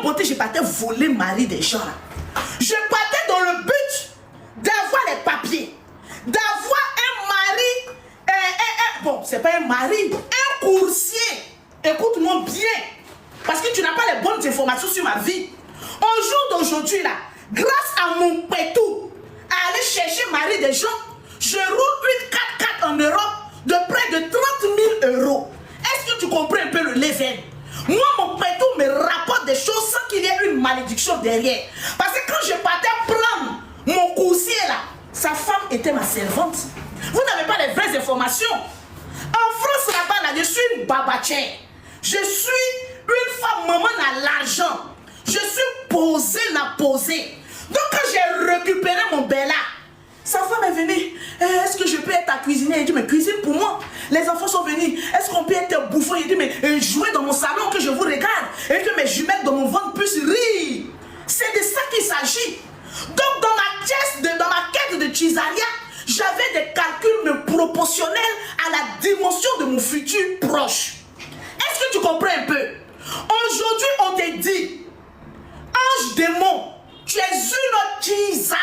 beauté, je partais voler le mari des gens là. Je partais dans le but d'avoir les papiers, d'avoir un mari, bon, c'est pas un mari, un coursier. Écoute-moi bien, parce que tu n'as pas les bonnes informations sur ma vie. Au jour d'aujourd'hui là, grâce à mon pétou, à aller chercher mari des gens, je roule une 4x4 en Europe de près de 30 000 euros. Est-ce que tu comprends un peu le level? Moi, mon pétou me rapporte des choses sans qu'il y ait une malédiction derrière. Parce que quand je partais prendre mon coursier là, sa femme était ma servante. Vous n'avez pas les vraies informations. En France là-bas, là, je suis une babatière. Je suis une femme, maman a l'argent. Je suis posée, n'a posé. Donc quand j'ai récupéré mon bella, sa femme est venue. Est-ce que je peux être à cuisiner? Elle dit, mais cuisine pour moi. Les enfants sont venus. Est-ce qu'on peut être bouffon? Il dit, mais jouez dans mon salon que je vous regarde. Et que mes jumelles dans mon ventre puissent rire. C'est de ça qu'il s'agit. Donc dans ma quête de Chisaria, j'avais des calculs proportionnels à la dimension de mon futur proche. Est-ce que tu comprends un peu? Aujourd'hui, on te dit, ange démon, tu es une Chisa.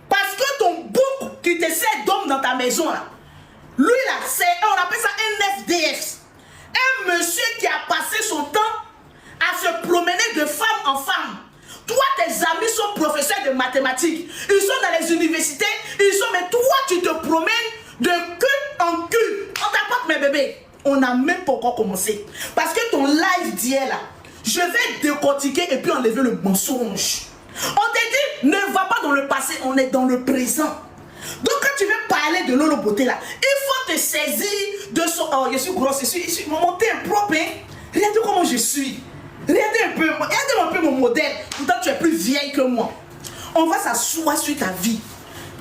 Parce que ton bouc qui te sert d'homme dans ta maison, là, lui là, on appelle ça un FDF. Un monsieur qui a passé son temps à se promener de femme en femme. Toi, tes amis sont professeurs de mathématiques. Ils sont dans les universités. Mais toi, tu te promènes de cul en cul. On t'apporte mes bébés. On n'a même pas encore commencé. Parce que ton live d'hier là, je vais décortiquer et puis enlever le mensonge. On t'a dit, ne va pas dans le passé, on est dans le présent. Donc quand tu veux parler de Lolo Beauté là, il faut te saisir de son... Oh, je suis grosse, je suis mon teint est propre, hein? Regardez comment je suis. Regardez un peu mon modèle. Pourtant tu es plus vieille que moi. On va s'asseoir sur ta vie.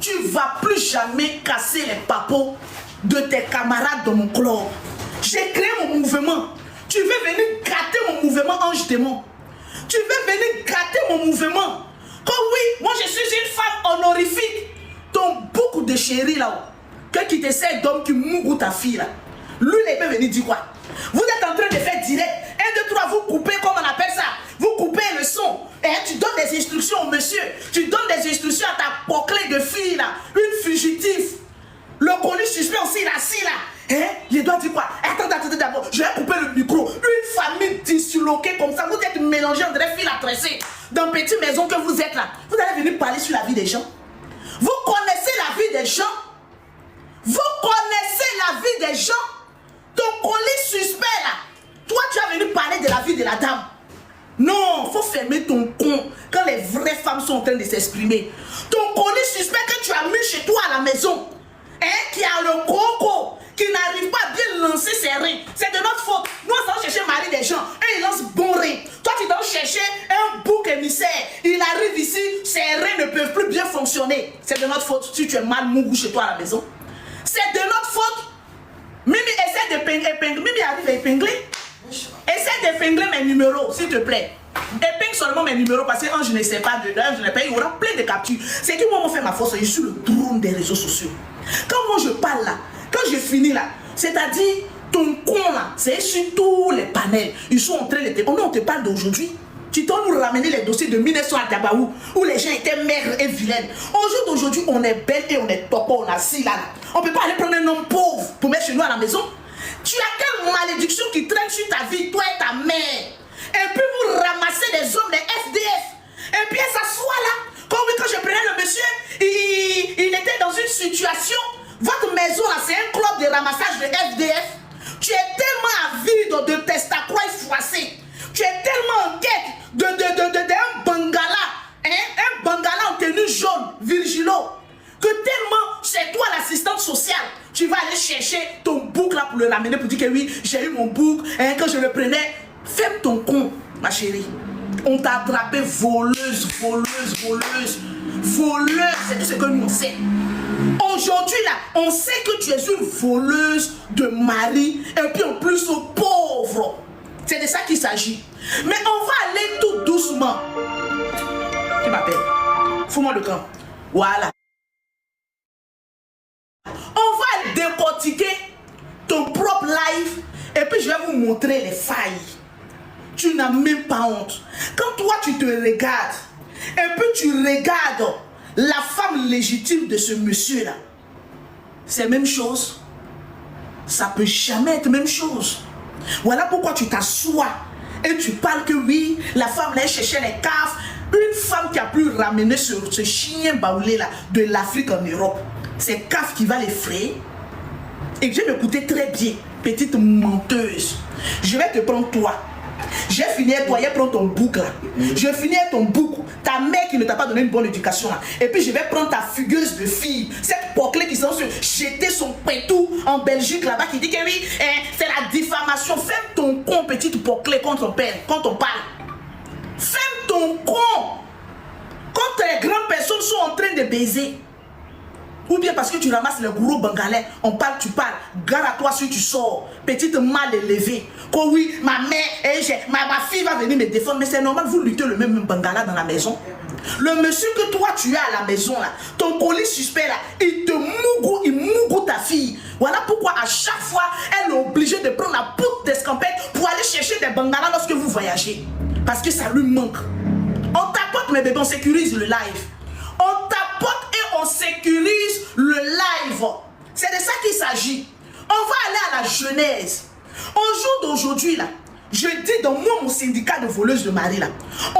Tu ne vas plus jamais casser les papos de tes camarades dans mon club. J'ai créé mon mouvement. Tu veux venir gratter mon mouvement, ange démon? Tu veux venir gratter mon mouvement? Comme oui, moi je suis une femme honorifique. Ton bouc de chéri là, qui te sert d'homme qui mourou ta fille là, lui il peut venir dire quoi? Vous êtes en train de faire direct. 1, 2, 3, vous coupez, comme on appelle ça. Vous coupez le son. Et tu donnes des instructions au monsieur. Tu donnes des instructions à ta poclée de fille là. Une fugitive. Le colis suspect aussi là, si là. Hein? Il doit dire quoi? Attendez d'abord. Je vais couper le micro. Une famille disloquée comme ça. Vous êtes mélangés entre filles à tresser. Dans une petite maison que vous êtes là. Vous allez venir parler sur la vie des gens. Vous connaissez la vie des gens. Vous connaissez la vie des gens. Ton colis suspect là. Toi, tu as venu parler de la vie de la dame. Non, il faut fermer ton con quand les vraies femmes sont en train de s'exprimer. Ton colis suspect que tu as mis chez toi à la maison, hein, qui a le coco, qui n'arrive pas à bien lancer ses reins, c'est de notre faute. Nous, on s'en chercher mari des gens, et il lance bon rein. Toi, tu dois chercher un bouc émissaire. Il arrive ici, ses reins ne peuvent plus bien fonctionner. C'est de notre faute si tu es mal mougou chez toi à la maison. C'est de notre faute. Mimi, essaie d'épingler. Mimi arrive à épingler. Essaie d'épingler mes numéros, s'il te plaît. Épingle seulement mes numéros parce que je ne sais pas dedans, je n'ai pas, il y aura plein de captures. C'est que moi, on fait ma force, je suis le drone des réseaux sociaux. Quand moi je parle là, quand je finis là, c'est-à-dire ton con là, c'est sur tous les panels. Ils sont en train de te... On te parle d'aujourd'hui. Tu dois nous ramener les dossiers de 1900 à Dabaou, où les gens étaient maigres et vilaines. Au jour d'aujourd'hui, on est belle et on est top, on a si là. On ne peut pas aller prendre un homme pauvre pour mettre chez nous à la maison. Tu as quelle malédiction qui traîne sur ta vie, toi et ta mère. Et puis vous ramassez des hommes, des FDF. Et puis elle s'assoit là. Comme oui, quand je prenais le monsieur, il était dans une situation. Votre maison là, c'est un club de ramassage de FDF. Tu es tellement avide de testacroix froissé. Tu es tellement en quête d'un bangala. Hein? Un bangala en tenue jaune, Virgilo. Que tellement c'est toi l'assistante sociale. Tu vas aller chercher ton bouc là pour le ramener pour dire que oui, j'ai eu mon bouc. Hein, quand je le prenais, ferme ton con, ma chérie. On t'a attrapé voleuse, c'est tout ce que nous on sait. Aujourd'hui là, on sait que tu es une voleuse de mari et puis en plus pauvre. C'est de ça qu'il s'agit. Mais on va aller tout doucement. Tu m'appelles. Fous-moi le camp. Voilà. On va décortiquer ton propre live et puis je vais vous montrer les failles. Tu n'as même pas honte. Quand toi, tu te regardes, et puis tu regardes la femme légitime de ce monsieur-là, c'est la même chose. Ça peut jamais être la même chose. Voilà pourquoi tu t'assois et tu parles que oui, la femme là cherchait les caves. Une femme qui a pu ramener ce chien baoulé là de l'Afrique en Europe, c'est CAF qui va les frayer. Et je vais m'écouter très bien, petite menteuse. Je vais te prendre toi. J'ai fini avec toi, je vais prendre ton bouc là. Je finis avec ton bouc. Ta mère qui ne t'a pas donné une bonne éducation là. Et puis je vais prendre ta fugueuse de fille. Cette poclée qui s'en jeter son pétou en Belgique là-bas qui dit que oui, c'est la diffamation. Ferme ton con, petite poclée, quand on parle. Quand on parle. Ferme ton con. Quand les grandes personnes sont en train de baiser. Ou bien parce que tu ramasses le gros bangalais, on parle, tu parles. Gare à toi si tu sors. Petite mal élevée. Que oui, ma mère, ma fille va venir me défendre. Mais c'est normal, vous luttez le même bangala dans la maison. Le monsieur que toi tu as à la maison là, ton colis suspect là, il mougou ta fille. Voilà pourquoi à chaque fois, elle est obligée de prendre la poutre d'escampette pour aller chercher des bangalas lorsque vous voyagez. Parce que ça lui manque. On tapote mes bébés, on sécurise le live. On tapote et on sécurise le live. C'est de ça qu'il s'agit. On va aller à la genèse. Au jour d'aujourd'hui là, je dis dans mon syndicat de voleuses de mari là,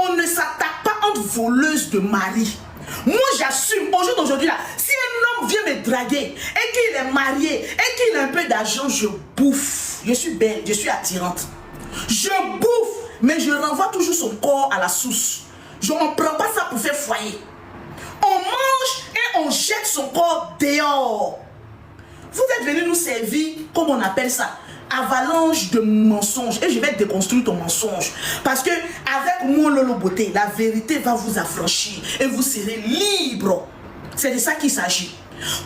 on ne s'attaque pas entre voleuses de mari. Moi j'assume, au jour d'aujourd'hui là, si un homme vient me draguer et qu'il est marié et qu'il a un peu d'argent, je bouffe. Je suis belle, je suis attirante. Je bouffe, mais je renvoie toujours son corps à la source. Je ne prends pas ça pour faire foyer. On mange et on jette son corps dehors. Vous êtes venus nous servir, comme on appelle ça, avalanche de mensonges. Et je vais déconstruire ton mensonge. Parce que avec mon Lolo Beauté, la vérité va vous affranchir et vous serez libre. C'est de ça qu'il s'agit.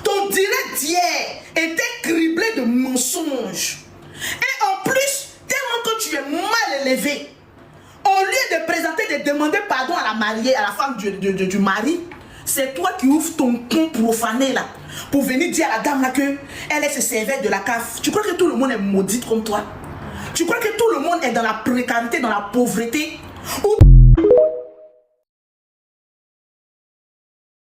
Ton direct d'hier était criblé de mensonges. Et en plus, tellement que tu es mal élevé, au lieu de présenter, de demander pardon à la mariée, à la femme du mari, c'est toi qui ouvres ton con profané là, pour venir dire à la dame là que elle est se servait de la CAF. Tu crois que tout le monde est maudit comme toi? Tu crois que tout le monde est dans la précarité, dans la pauvreté? Ou